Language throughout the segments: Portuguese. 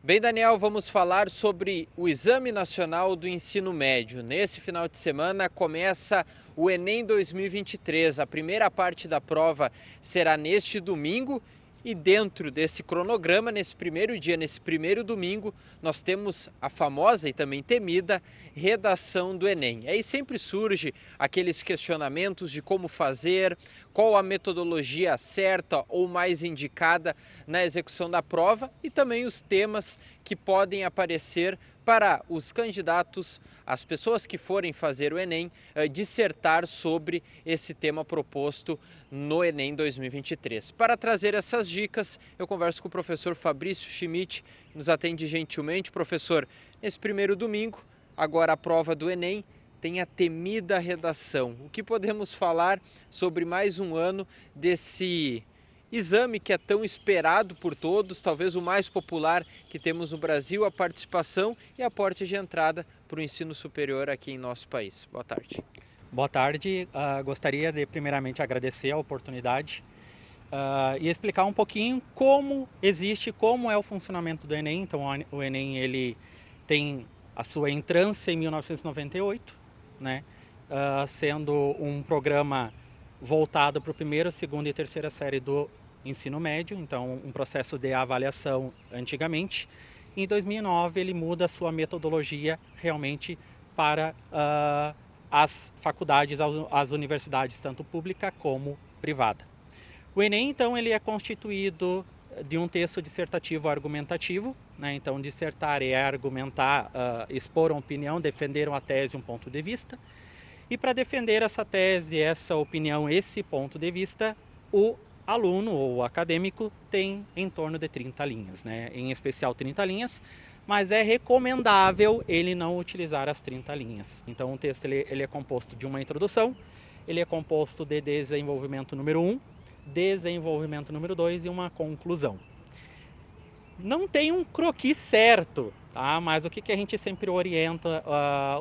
Bem, Daniel, vamos falar sobre o Exame Nacional do Ensino Médio. Nesse final de semana começa o Enem 2023. A primeira parte da prova será neste domingo e dentro desse cronograma, nesse primeiro dia, nesse primeiro domingo, nós temos a famosa e também temida redação do Enem. Aí sempre surge aqueles questionamentos de como fazer, qual a metodologia certa ou mais indicada na execução da prova e também os temas que podem aparecer para os candidatos, as pessoas que forem fazer o Enem, dissertar sobre esse tema proposto no Enem 2023. Para trazer essas dicas, eu converso com o professor Fabrício Schmidt, que nos atende gentilmente. Professor, nesse primeiro domingo, agora a prova do Enem, tem a temida redação. O que podemos falar sobre mais um ano desse exame que é tão esperado por todos, talvez o mais popular que temos no Brasil, a participação e a porta de entrada para o ensino superior aqui em nosso país? Boa tarde. Boa tarde, gostaria de primeiramente agradecer a oportunidade e explicar um pouquinho como é o funcionamento do Enem. Então o Enem ele tem a sua entrância em 1998, né? Sendo um programa voltado para o primeiro, segunda e terceira série do ensino médio, então um processo de avaliação antigamente. Em 2009 ele muda a sua metodologia realmente para as faculdades, as universidades, tanto pública como privada. O Enem, então, ele é constituído de um texto dissertativo argumentativo, né? Então, dissertar é argumentar, expor uma opinião, defender uma tese, um ponto de vista. E para defender essa tese, essa opinião, esse ponto de vista, o aluno ou o acadêmico tem em torno de 30 linhas, né? Em especial 30 linhas, mas é recomendável ele não utilizar as 30 linhas. Então o texto ele é composto de uma introdução, ele é composto de desenvolvimento número 1, desenvolvimento número 2 e uma conclusão. Não tem um croquis certo, tá? Mas o que a gente sempre orienta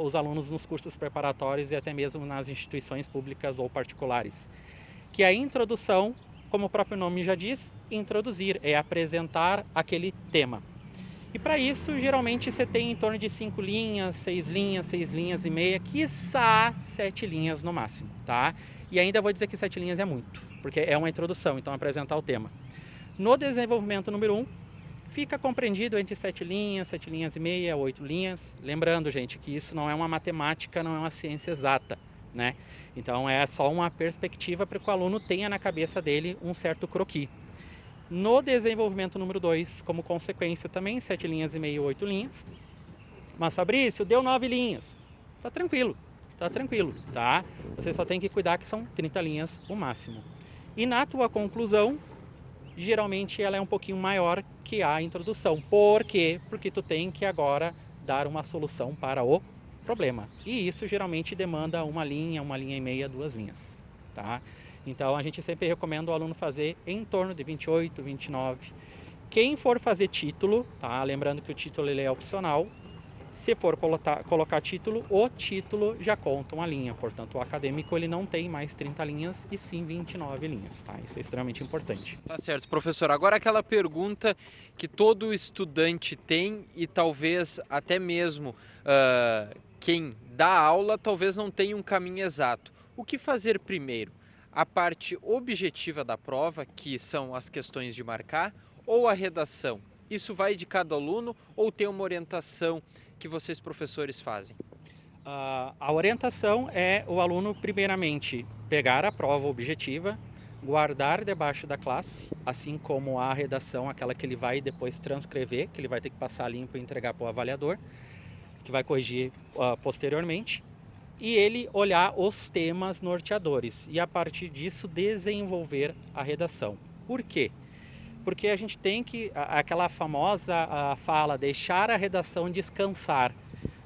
os alunos nos cursos preparatórios e até mesmo nas instituições públicas ou particulares? Que a introdução, como o próprio nome já diz, introduzir, é apresentar aquele tema. E para isso, geralmente você tem em torno de 5 linhas, 6 linhas e meia, quiçá 7 linhas no máximo, tá? E ainda vou dizer que 7 linhas é muito, porque é uma introdução, então apresentar o tema. No desenvolvimento número 1, fica compreendido entre 7 linhas e meia, 8 linhas. Lembrando, gente, que isso não é uma matemática, não é uma ciência exata, né? Então é só uma perspectiva para que o aluno tenha na cabeça dele um certo croquis. No desenvolvimento número 2, como consequência também, 7 linhas e meia, 8 linhas. Mas Fabrício, deu 9 linhas. Tá tranquilo, tá? Você só tem que cuidar que são 30 linhas o máximo. E na tua conclusão, geralmente ela é um pouquinho maior que a introdução. Por quê? Porque tu tem que agora dar uma solução para o problema. E isso geralmente demanda uma linha e meia, 2 linhas, tá? Então a gente sempre recomenda o aluno fazer em torno de 28, 29. Quem for fazer título, tá? Lembrando que o título ele é opcional. Se for colocar título, o título já conta uma linha. Portanto, o acadêmico ele não tem mais 30 linhas e sim 29 linhas, tá? Isso é extremamente importante. Tá certo, professor. Agora aquela pergunta que todo estudante tem e talvez até mesmo quem dá aula talvez não tenha um caminho exato. O que fazer primeiro? A parte objetiva da prova, que são as questões de marcar, ou a redação? Isso vai de cada aluno ou tem uma orientação que vocês professores fazem? A orientação é o aluno primeiramente pegar a prova objetiva, guardar debaixo da classe, assim como a redação, aquela que ele vai depois transcrever, que ele vai ter que passar limpo e entregar para o avaliador, que vai corrigir posteriormente. E ele olhar os temas norteadores e a partir disso desenvolver a redação. Por quê? Porque a gente tem que, aquela famosa fala, deixar a redação descansar.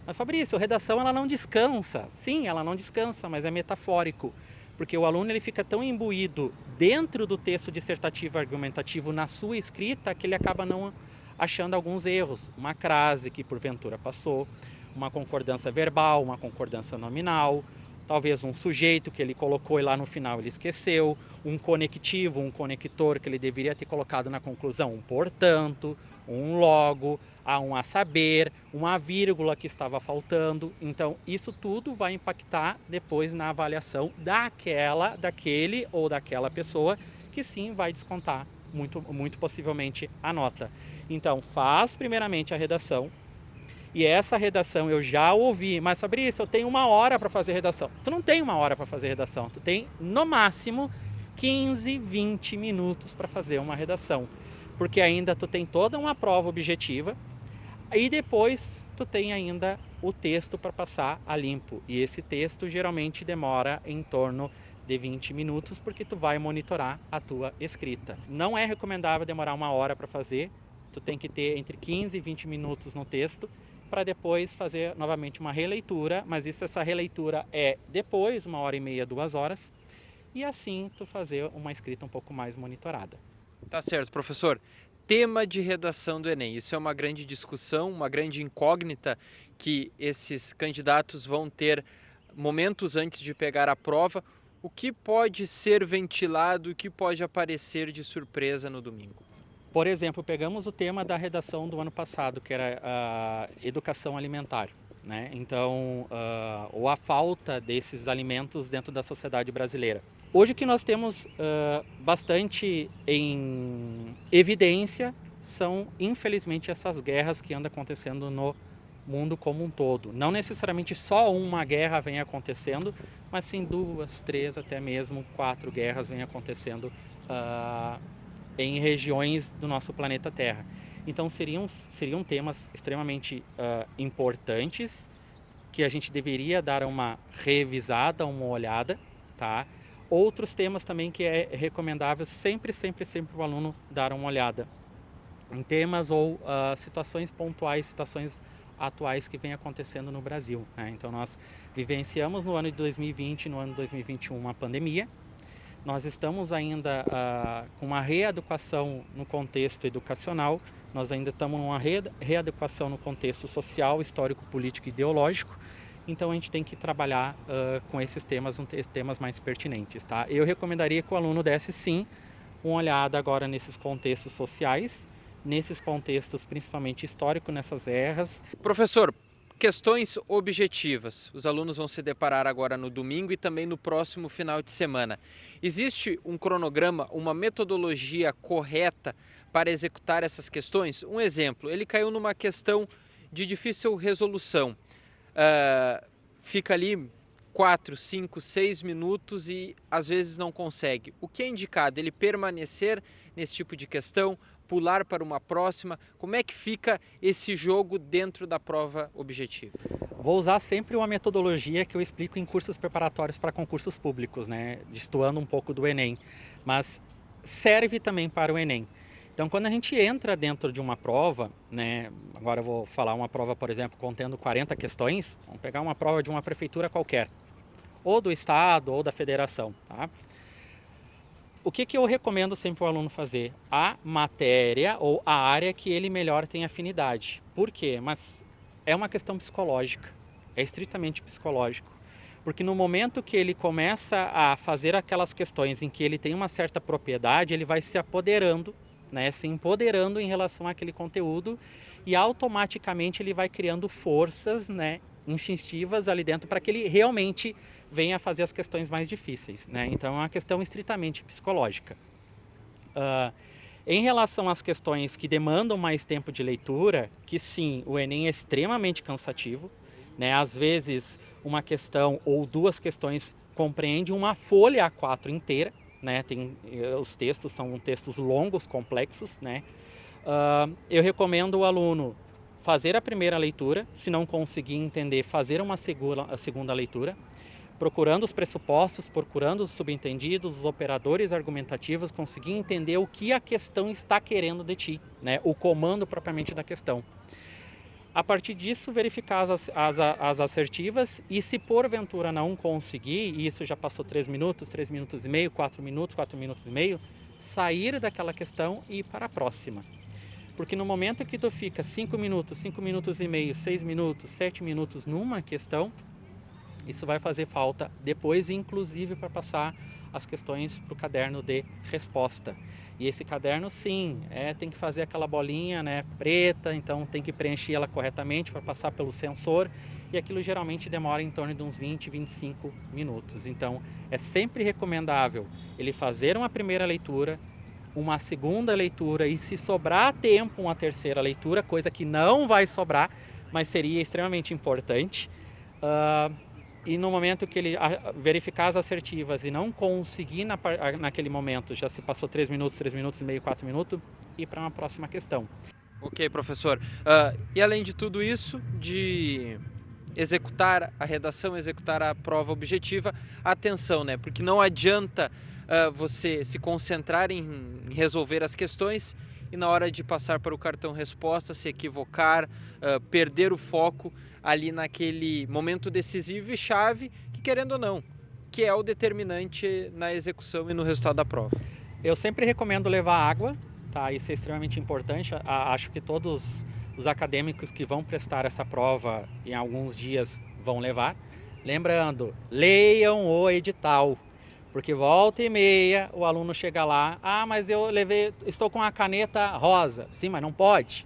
Mas Fabrício, a redação ela não descansa. Sim, ela não descansa, mas é metafórico. Porque o aluno ele fica tão imbuído dentro do texto dissertativo argumentativo na sua escrita que ele acaba não achando alguns erros. Uma crase que porventura passou, uma concordância verbal, uma concordância nominal, talvez um sujeito que ele colocou e lá no final ele esqueceu, um conectivo, um conector que ele deveria ter colocado na conclusão, um portanto, um logo, um a saber, uma vírgula que estava faltando. Então, isso tudo vai impactar depois na avaliação daquele ou daquela pessoa que sim vai descontar muito possivelmente a nota. Então, faz primeiramente a redação. E essa redação eu já ouvi, mas Fabrício, eu tenho 1 hora para fazer redação. Tu não tem 1 hora para fazer redação, tu tem no máximo 15, 20 minutos para fazer uma redação. Porque ainda tu tem toda uma prova objetiva e depois tu tem ainda o texto para passar a limpo. E esse texto geralmente demora em torno de 20 minutos porque tu vai monitorar a tua escrita. Não é recomendável demorar 1 hora para fazer, tu tem que ter entre 15 e 20 minutos no texto para depois fazer novamente uma releitura, mas essa releitura é depois, 1h30, 2 horas, e assim tu fazer uma escrita um pouco mais monitorada. Tá certo, professor. Tema de redação do Enem. Isso é uma grande discussão, uma grande incógnita que esses candidatos vão ter momentos antes de pegar a prova. O que pode ser ventilado, o que pode aparecer de surpresa no domingo? Por exemplo, pegamos o tema da redação do ano passado, que era a educação alimentar, né? Então, ou a falta desses alimentos dentro da sociedade brasileira. Hoje o que nós temos bastante em evidência são, infelizmente, essas guerras que andam acontecendo no mundo como um todo. Não necessariamente só uma guerra vem acontecendo, mas sim 2, 3, até mesmo 4 guerras vêm acontecendo em regiões do nosso planeta Terra. Então seriam temas extremamente importantes que a gente deveria dar uma revisada, uma olhada, tá? Outros temas também que é recomendável sempre o aluno dar uma olhada em temas ou situações pontuais, situações atuais que vem acontecendo no Brasil, né? Então nós vivenciamos no ano de 2020, no ano de 2021 uma pandemia. Nós estamos ainda com uma readequação no contexto educacional, nós ainda estamos numa readequação no contexto social, histórico, político e ideológico, então a gente tem que trabalhar com esses temas mais pertinentes, tá? Eu recomendaria que o aluno desse sim uma olhada agora nesses contextos sociais, nesses contextos principalmente históricos, nessas guerras. Professor, questões objetivas. Os alunos vão se deparar agora no domingo e também no próximo final de semana. Existe um cronograma, uma metodologia correta para executar essas questões? Um exemplo, ele caiu numa questão de difícil resolução. Fica ali 4, 5, 6 minutos e às vezes não consegue. O que é indicado? Ele permanecer nesse tipo de questão, pular para uma próxima? Como é que fica esse jogo dentro da prova objetiva? Vou usar sempre uma metodologia que eu explico em cursos preparatórios para concursos públicos, né? Destoando um pouco do Enem, mas serve também para o Enem. Então, quando a gente entra dentro de uma prova, né? Agora eu vou falar uma prova, por exemplo, contendo 40 questões. Vamos pegar uma prova de uma prefeitura qualquer, ou do estado, ou da federação, tá? O que eu recomendo sempre o aluno fazer? A matéria ou a área que ele melhor tem afinidade. Por quê? Mas é uma questão psicológica, é estritamente psicológico. Porque no momento que ele começa a fazer aquelas questões em que ele tem uma certa propriedade, ele vai se apoderando, né? Se empoderando em relação àquele conteúdo e automaticamente ele vai criando forças, né, instintivas ali dentro para que ele realmente venha fazer as questões mais difíceis, né? Então é uma questão estritamente psicológica. Em relação às questões que demandam mais tempo de leitura, que sim, o Enem é extremamente cansativo, né? Às vezes uma questão ou 2 questões compreende uma folha A4 inteira, né? Os textos são textos longos, complexos, né? Eu recomendo o aluno fazer a primeira leitura, se não conseguir entender, fazer uma segunda leitura, procurando os pressupostos, procurando os subentendidos, os operadores argumentativos, conseguir entender o que a questão está querendo de ti, né? O comando propriamente da questão. A partir disso, verificar as assertivas e se porventura não conseguir, e isso já passou 3 minutos, 3 minutos e meio, 4 minutos, 4 minutos e meio, sair daquela questão e ir para a próxima. Porque no momento que tu fica 5 minutos, 5 minutos e meio, 6 minutos, 7 minutos numa questão, Isso vai fazer falta depois, inclusive, para passar as questões para o caderno de resposta. E esse caderno, sim, tem que fazer aquela bolinha, né, preta, então tem que preencher ela corretamente para passar pelo sensor, e aquilo geralmente demora em torno de uns 20, 25 minutos. Então, é sempre recomendável ele fazer uma primeira leitura, uma segunda leitura e, se sobrar tempo, uma terceira leitura, coisa que não vai sobrar, mas seria extremamente importante. E no momento que ele verificar as assertivas e não conseguir naquele momento, já se passou 3 minutos e meio, 4 minutos, ir para uma próxima questão. Ok, professor. E além de tudo isso, de executar a redação, executar a prova objetiva, atenção, né? Porque não adianta você se concentrar em resolver as questões e na hora de passar para o cartão resposta se equivocar, perder o foco ali naquele momento decisivo e chave que, querendo ou não, que é o determinante na execução e no resultado da prova. Eu sempre recomendo levar água, tá? Isso é extremamente importante. Acho que todos os acadêmicos que vão prestar essa prova em alguns dias vão levar. Lembrando, leiam o edital, porque volta e meia o aluno chega lá, mas estou com uma caneta rosa. Sim, mas não pode.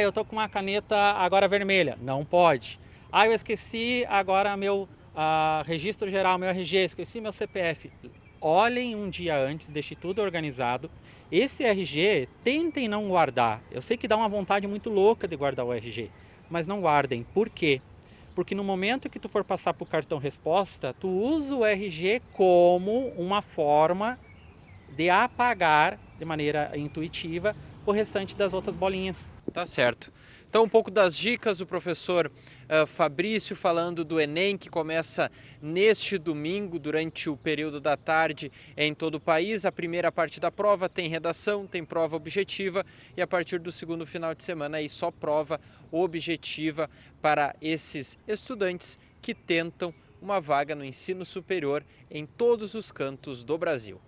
Eu estou com uma caneta agora vermelha. Não pode. Eu esqueci agora meu registro geral, meu RG, esqueci meu CPF. Olhem um dia antes, deixe tudo organizado. Esse RG, tentem não guardar. Eu sei que dá uma vontade muito louca de guardar o RG, mas não guardem. Por quê? Porque no momento que tu for passar para o cartão resposta, tu usa o RG como uma forma de apagar de maneira intuitiva o restante das outras bolinhas. Tá certo. Então, um pouco das dicas do professor Fabrício falando do Enem, que começa neste domingo, durante o período da tarde em todo o país. A primeira parte da prova tem redação, tem prova objetiva e a partir do segundo final de semana aí só prova objetiva para esses estudantes que tentam uma vaga no ensino superior em todos os cantos do Brasil.